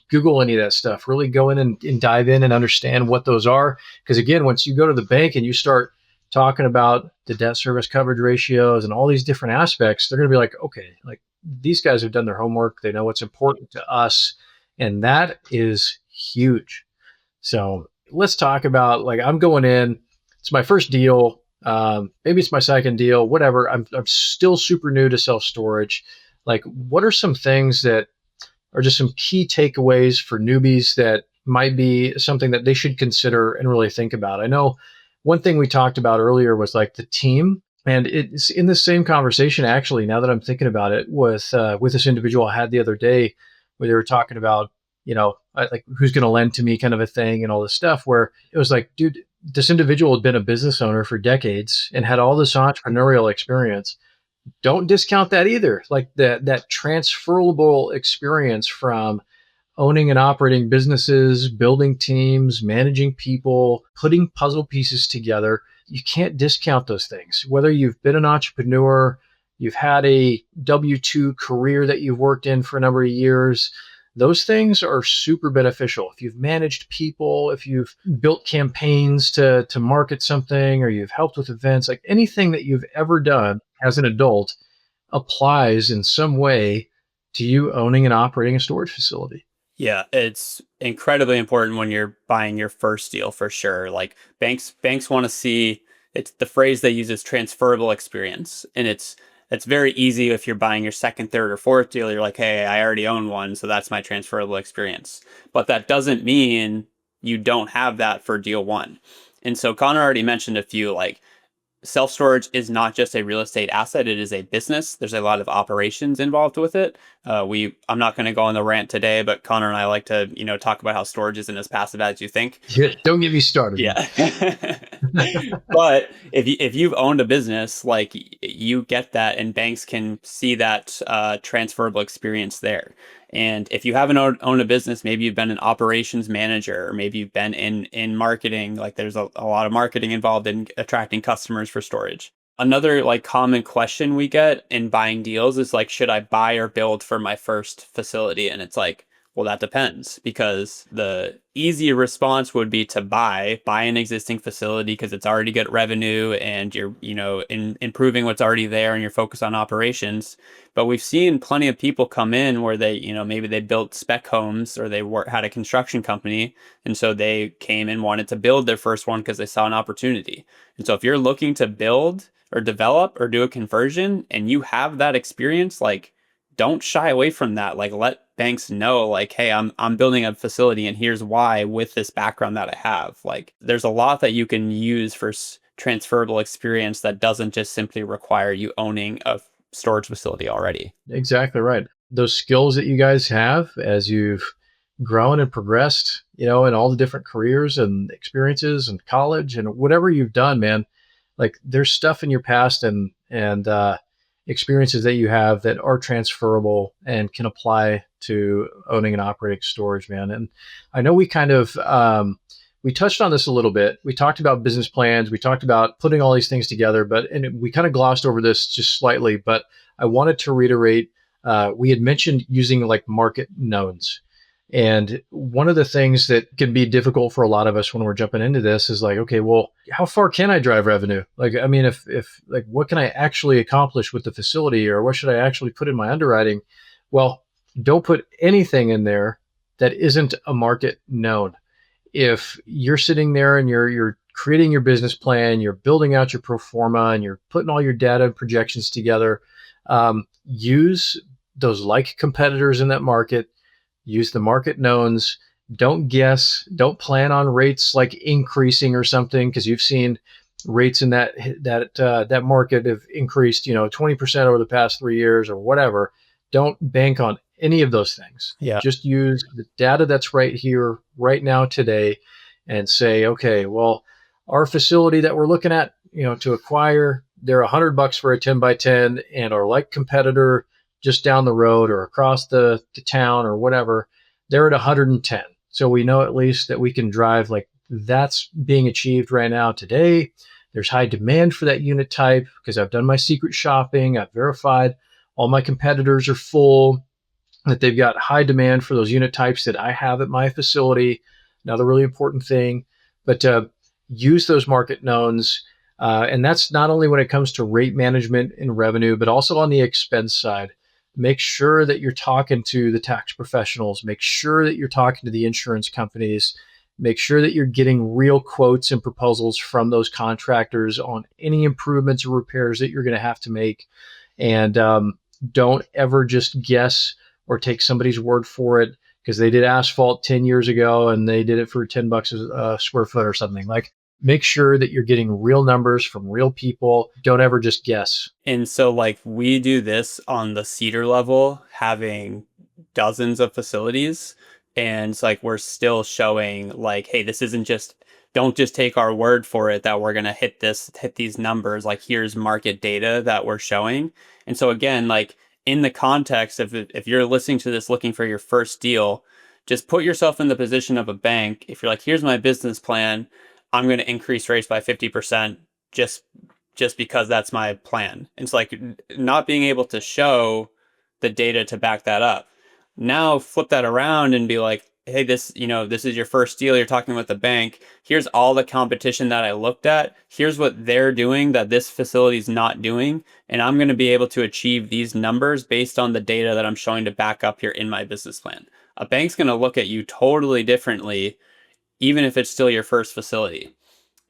Google any of that stuff. Really go in and dive in and understand what those are. Because again, once you go to the bank and you start talking about the debt service coverage ratios and all these different aspects, they're going to be like, okay, like, these guys have done their homework. They know what's important to us. And that is huge. So let's talk about, like, I'm going in, it's my first deal. Maybe it's my second deal, whatever. I'm still super new to self-storage. Like, what are some things that are just some key takeaways for newbies that might be something that they should consider and really think about? I know one thing we talked about earlier was like the team. And it's in the same conversation, actually, now that I'm thinking about it, with this individual I had the other day, where they were talking about, like, who's going to lend to me, kind of a thing, and all this stuff, where it was like, dude, this individual had been a business owner for decades and had all this entrepreneurial experience. Don't discount that either. Like, that transferable experience from owning and operating businesses, building teams, managing people, putting puzzle pieces together. You can't discount those things. Whether you've been an entrepreneur, you've had a W-2 career that you've worked in for a number of years, those things are super beneficial. If you've managed people, if you've built campaigns to market something, or you've helped with events, like anything that you've ever done as an adult applies in some way to you owning and operating a storage facility. Yeah, it's incredibly important when you're buying your first deal, for sure. Like, banks want to see It's the phrase they use is transferable experience. And it's very easy if you're buying your second, third, or fourth deal. You're like, hey, I already own one, so that's my transferable experience. But that doesn't mean you don't have that for deal one. And so Connor already mentioned a few, like self-storage is not just a real estate asset, it is a business. There's a lot of operations involved with it. I'm not going to go on the rant today, but Connor and I like to, talk about how storage isn't as passive as you think. Yeah, don't get me started. Yeah. But if you've owned a business, like you get that, and banks can see that transferable experience there. And if you haven't owned a business, maybe you've been an operations manager, or maybe you've been in marketing. Like there's a lot of marketing involved in attracting customers for storage. Another like common question we get in buying deals is like, should I buy or build for my first facility? And it's like, well, that depends, because the easy response would be to buy an existing facility because it's already got revenue and you're, improving what's already there and you're focused on operations. But we've seen plenty of people come in where they, maybe they built spec homes, or they had a construction company. And so they came and wanted to build their first one because they saw an opportunity. And so if you're looking to build or develop or do a conversion and you have that experience, like, don't shy away from that. Like, let banks know, like, hey, I'm building a facility and here's why with this background that I have. Like, there's a lot that you can use for transferable experience that doesn't just simply require you owning a storage facility already. Exactly right. Those skills that you guys have as you've grown and progressed, in all the different careers and experiences and college and whatever you've done, man, like there's stuff in your past and experiences that you have that are transferable and can apply to owning and operating storage, man. And I know we kind of we touched on this a little bit. We talked about business plans. We talked about putting all these things together, and we kind of glossed over this just slightly. But I wanted to reiterate. We had mentioned using like market knowns. And one of the things that can be difficult for a lot of us when we're jumping into this is like, okay, well, how far can I drive revenue? Like, I mean, if like, what can I actually accomplish with the facility, or what should I actually put in my underwriting? Well, don't put anything in there that isn't a market known. If you're sitting there and you're creating your business plan, you're building out your pro forma, and you're putting all your data and projections together, use those like competitors in that market. Use the market knowns. Don't guess. Don't plan on rates like increasing or something, because you've seen rates in that market have increased 20% over the past 3 years or whatever. Don't bank on any of those things. Yeah. Just use the data that's right here, right now, today, and say, okay, well, our facility that we're looking at, to acquire, they're $100 for a 10 by 10, and our like competitor just down the road or across the town or whatever, they're at 110. So we know at least that we can drive, like, that's being achieved right now today. There's high demand for that unit type because I've done my secret shopping. I've verified all my competitors are full, that they've got high demand for those unit types that I have at my facility. Another really important thing, but use those market knowns. And that's not only when it comes to rate management and revenue, but also on the expense side. Make sure that you're talking to the tax professionals. Make sure that you're talking to the insurance companies. Make sure that you're getting real quotes and proposals from those contractors on any improvements or repairs that you're going to have to make. And don't ever just guess or take somebody's word for it because they did asphalt 10 years ago and they did it for $10 a square foot or something. Like, make sure that you're getting real numbers from real people. Don't ever just guess. And so like we do this on the Cedar level, having dozens of facilities. And it's like, we're still showing like, hey, this isn't just, don't just take our word for it that we're going to hit these numbers. Like, here's market data that we're showing. And so again, like in the context of if you're listening to this looking for your first deal, just put yourself in the position of a bank. If you're like, here's my business plan, I'm going to increase rates by 50% just because that's my plan. It's like not being able to show the data to back that up. Now flip that around and be like, hey, this is your first deal. You're talking with the bank. Here's all the competition that I looked at. Here's what they're doing that this facility is not doing. And I'm going to be able to achieve these numbers based on the data that I'm showing to back up here in my business plan. A bank's going to look at you totally differently, even if it's still your first facility.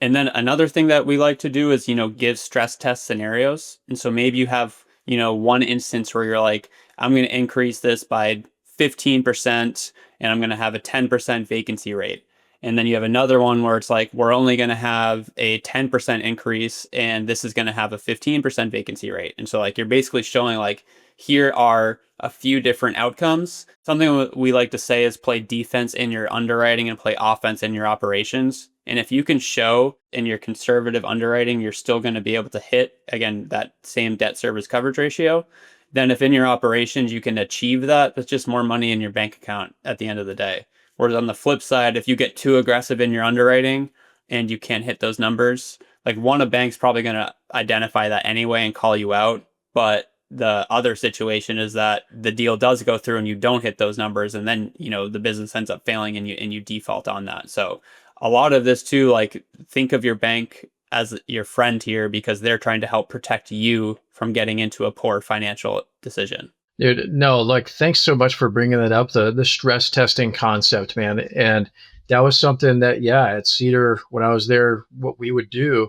And then another thing that we like to do is, give stress test scenarios. And so maybe you have, one instance where you're like, I'm going to increase this by 15% and I'm going to have a 10% vacancy rate. And then you have another one where it's like, we're only going to have a 10% increase and this is going to have a 15% vacancy rate. And so like, you're basically showing like, here are a few different outcomes. Something we like to say is play defense in your underwriting and play offense in your operations. And if you can show in your conservative underwriting, you're still going to be able to hit, again, that same debt service coverage ratio, then if in your operations you can achieve that, that's just more money in your bank account at the end of the day. Whereas on the flip side, if you get too aggressive in your underwriting and you can't hit those numbers, like a bank's probably going to identify that anyway and call you out. But the other situation is that the deal does go through and you don't hit those numbers, and then the business ends up failing and you default on that. So a lot of this too, like, think of your bank as your friend here because they're trying to help protect you from getting into a poor financial decision. Dude, no, like, thanks so much for bringing that up, the stress testing concept, man. And that was something that, yeah, at Cedar, when I was there, what we would do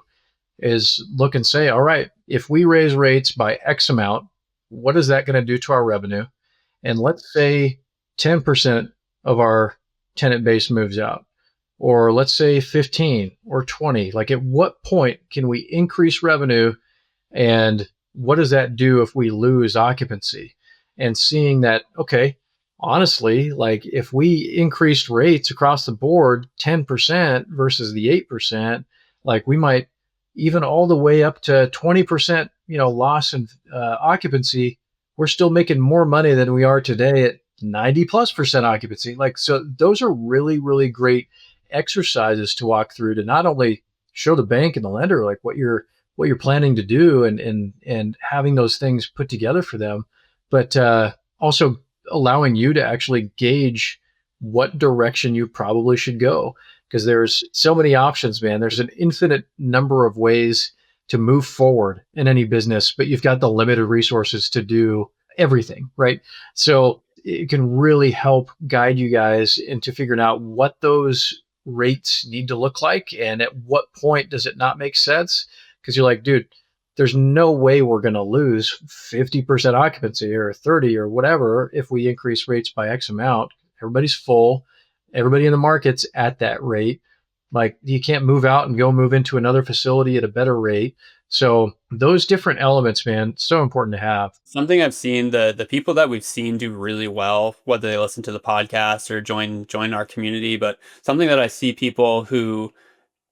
is look and say, all right, if we raise rates by X amount, what is that going to do to our revenue? And let's say 10% of our tenant base moves out, or let's say 15 or 20. Like, at what point can we increase revenue, and what does that do if we lose occupancy? And seeing that, okay, honestly, like, if we increased rates across the board 10% versus the 8%, like, we might even all the way up to 20%, loss in occupancy, we're still making more money than we are today at 90+% occupancy. Like, so those are really, really great exercises to walk through to not only show the bank and the lender like what you're planning to do, and having those things put together for them, but also allowing you to actually gauge what direction you probably should go, because there's so many options, man. There's an infinite number of ways to move forward in any business, but you've got the limited resources to do everything, right? So it can really help guide you guys into figuring out what those rates need to look like, and at what point does it not make sense? Because you're like, dude, there's no way we're going to lose 50% occupancy or 30 or whatever if we increase rates by X amount. Everybody's full. Everybody in the market's at that rate. Like, you can't move out and go move into another facility at a better rate. So those different elements, man, so important to have. Something I've seen, the people that we've seen do really well, whether they listen to the podcast or join our community, but something that I see people who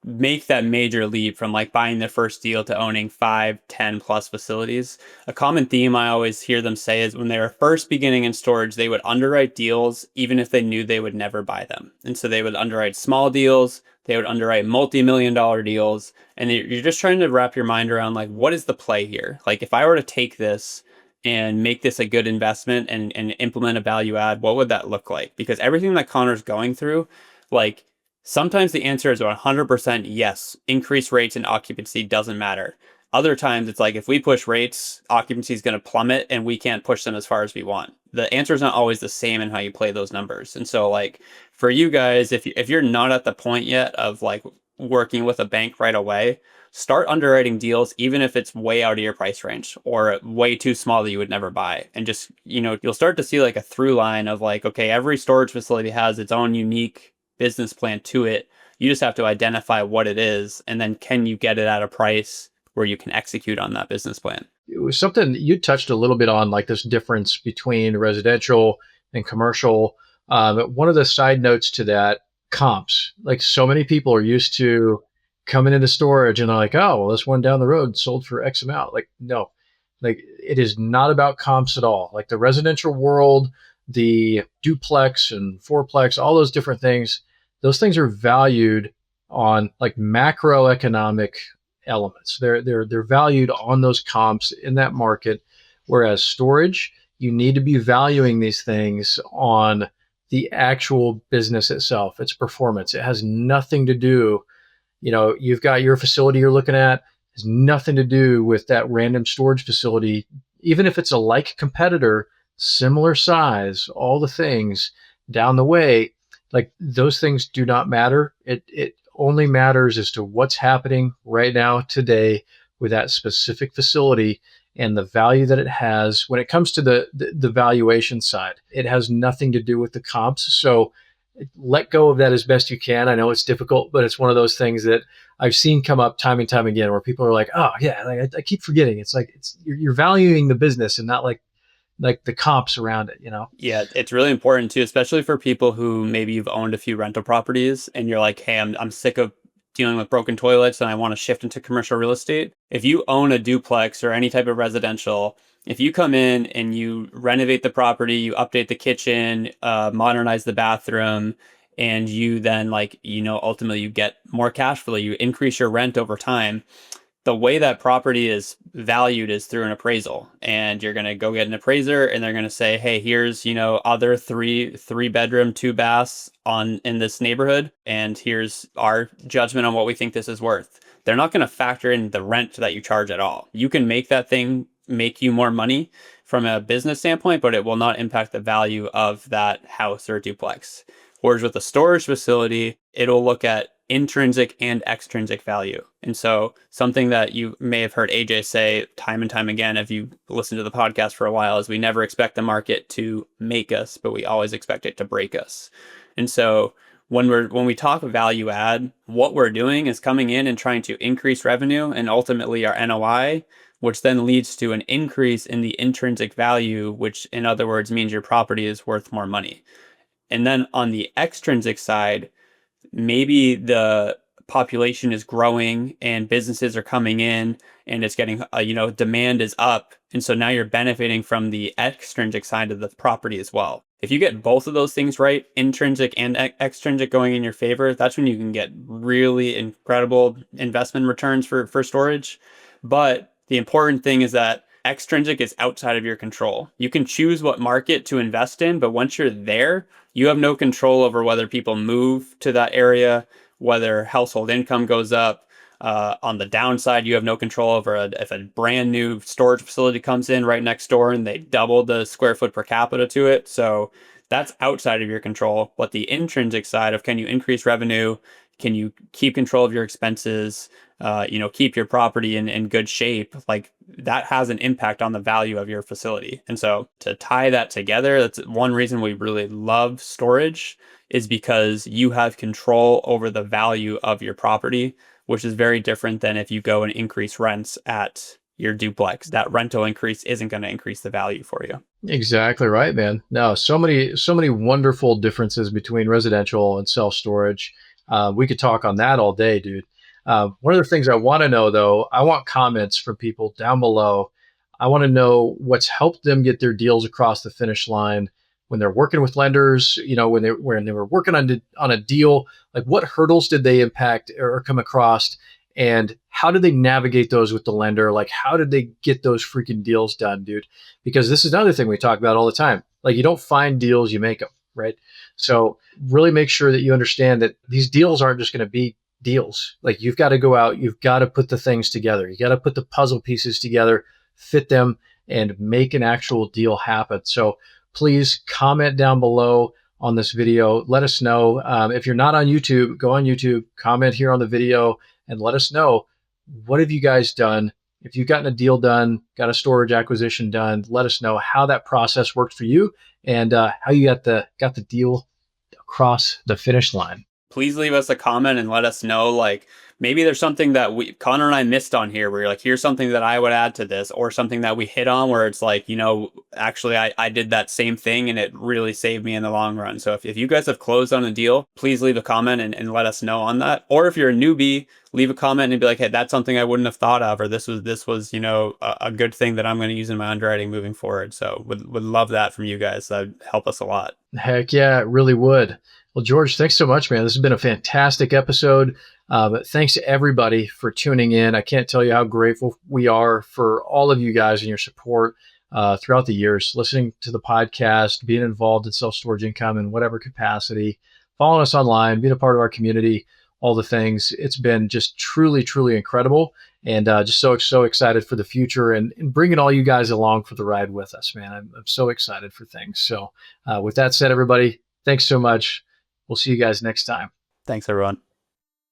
make that major leap from like buying their first deal to owning 5, 10 plus facilities. A common theme I always hear them say is when they were first beginning in storage, they would underwrite deals even if they knew they would never buy them. And so they would underwrite small deals, they would underwrite multi-million-dollar deals, and you're just trying to wrap your mind around like, what is the play here? Like, if I were to take this and make this a good investment and implement a value add, what would that look like? Because everything that Connor's going through, like, sometimes the answer is 100% yes, increase rates and occupancy doesn't matter. Other times it's like, if we push rates, occupancy is going to plummet and we can't push them as far as we want. The answer is not always the same in how you play those numbers. And so like for you guys, if you're not at the point yet of like working with a bank right away, start underwriting deals, even if it's way out of your price range or way too small that you would never buy. And just, you'll start to see like a through line of like, okay, every storage facility has its own unique business plan to it. You just have to identify what it is, and then can you get it at a price where you can execute on that business plan? It was something you touched a little bit on, like this difference between residential and commercial. One of the side notes to that, comps. Like, so many people are used to coming into storage and they're like, oh, well, this one down the road sold for X amount. Like, no, like, it is not about comps at all. Like, the residential world, the duplex and fourplex, all those different things, those things are valued on like macroeconomic elements. They're valued on those comps in that market. Whereas storage, you need to be valuing these things on the actual business itself, its performance. It has nothing to do, you've got your facility you're looking at, has nothing to do with that random storage facility, even if it's a like competitor, similar size, all the things down the way. Like, those things do not matter. It only matters as to what's happening right now today with that specific facility and the value that it has. When it comes to the valuation side, it has nothing to do with the comps. So let go of that as best you can. I know it's difficult, but it's one of those things that I've seen come up time and time again where people are like, oh yeah, like I keep forgetting. It's like you're valuing the business and not like the comps around it, you know? Yeah, it's really important too, especially for people who maybe you've owned a few rental properties and you're like, hey, I'm sick of dealing with broken toilets and I want to shift into commercial real estate. If you own a duplex or any type of residential, if you come in and you renovate the property, you update the kitchen, modernize the bathroom, and you then ultimately you get more cash flow, you increase your rent over time. The way that property is valued is through an appraisal, and you're going to go get an appraiser and they're going to say, hey, here's other three bedroom, two baths in this neighborhood, and here's our judgment on what we think this is worth. They're not going to factor in the rent that you charge at all. You can make that thing make you more money from a business standpoint, but it will not impact the value of that house or duplex. Whereas with a storage facility, it'll look at intrinsic and extrinsic value. And so something that you may have heard AJ say time and time again, if you listen to the podcast for a while, is we never expect the market to make us, but we always expect it to break us. And so when we talk value add, what we're doing is coming in and trying to increase revenue and ultimately our NOI, which then leads to an increase in the intrinsic value, which in other words means your property is worth more money. And then on the extrinsic side, maybe the population is growing and businesses are coming in and it's getting, demand is up. And so now you're benefiting from the extrinsic side of the property as well. If you get both of those things right, intrinsic and extrinsic going in your favor, that's when you can get really incredible investment returns for storage. But the important thing is that extrinsic is outside of your control. You can choose what market to invest in, but once you're there, you have no control over whether people move to that area, whether household income goes up. On the downside, you have no control over if a brand new storage facility comes in right next door and they double the square foot per capita to it. So that's outside of your control. But the intrinsic side of, can you increase revenue? Can you keep control of your expenses? Keep your property in good shape, like that has an impact on the value of your facility. And so to tie that together, that's one reason we really love storage, is because you have control over the value of your property, which is very different than if you go and increase rents at your duplex. That rental increase isn't going to increase the value for you. Exactly right, man. No, so many wonderful differences between residential and self-storage. We could talk on that all day, dude. One of the things I want to know, though, I want comments from people down below. I want to know what's helped them get their deals across the finish line when they're working with lenders. When they were working on a deal, like what hurdles did they impact or come across, and how did they navigate those with the lender? Like, how did they get those freaking deals done, dude? Because this is another thing we talk about all the time. Like, you don't find deals, you make them, right? So really make sure that you understand that these deals aren't just going to be deals. Like, you've got to go out, you've got to put the things together. You got to put the puzzle pieces together, fit them, and make an actual deal happen. So please comment down below on this video. Let us know. If you're not on YouTube, go on YouTube, comment here on the video, and let us know, what have you guys done? If you've gotten a deal done, got a storage acquisition done, let us know how that process worked for you and how you got the deal across the finish line. Please leave us a comment and let us know, like, maybe there's something that Connor and I missed on here where you're like, here's something that I would add to this, or something that we hit on where it's like, actually I did that same thing and it really saved me in the long run. So if you guys have closed on a deal, please leave a comment and let us know on that. Or if you're a newbie, leave a comment and be like, hey, that's something I wouldn't have thought of, or this was a good thing that I'm going to use in my underwriting moving forward. So would love that from you guys. That'd help us a lot. Heck yeah, it really would. Well, George, thanks so much, man. This has been a fantastic episode. Thanks to everybody for tuning in. I can't tell you how grateful we are for all of you guys and your support throughout the years, listening to the podcast, being involved in self-storage income in whatever capacity, following us online, being a part of our community, all the things. It's been just truly, truly incredible. And just so excited for the future and bringing all you guys along for the ride with us, man. I'm so excited for things. So with that said, everybody, thanks so much. We'll see you guys next time. Thanks, everyone.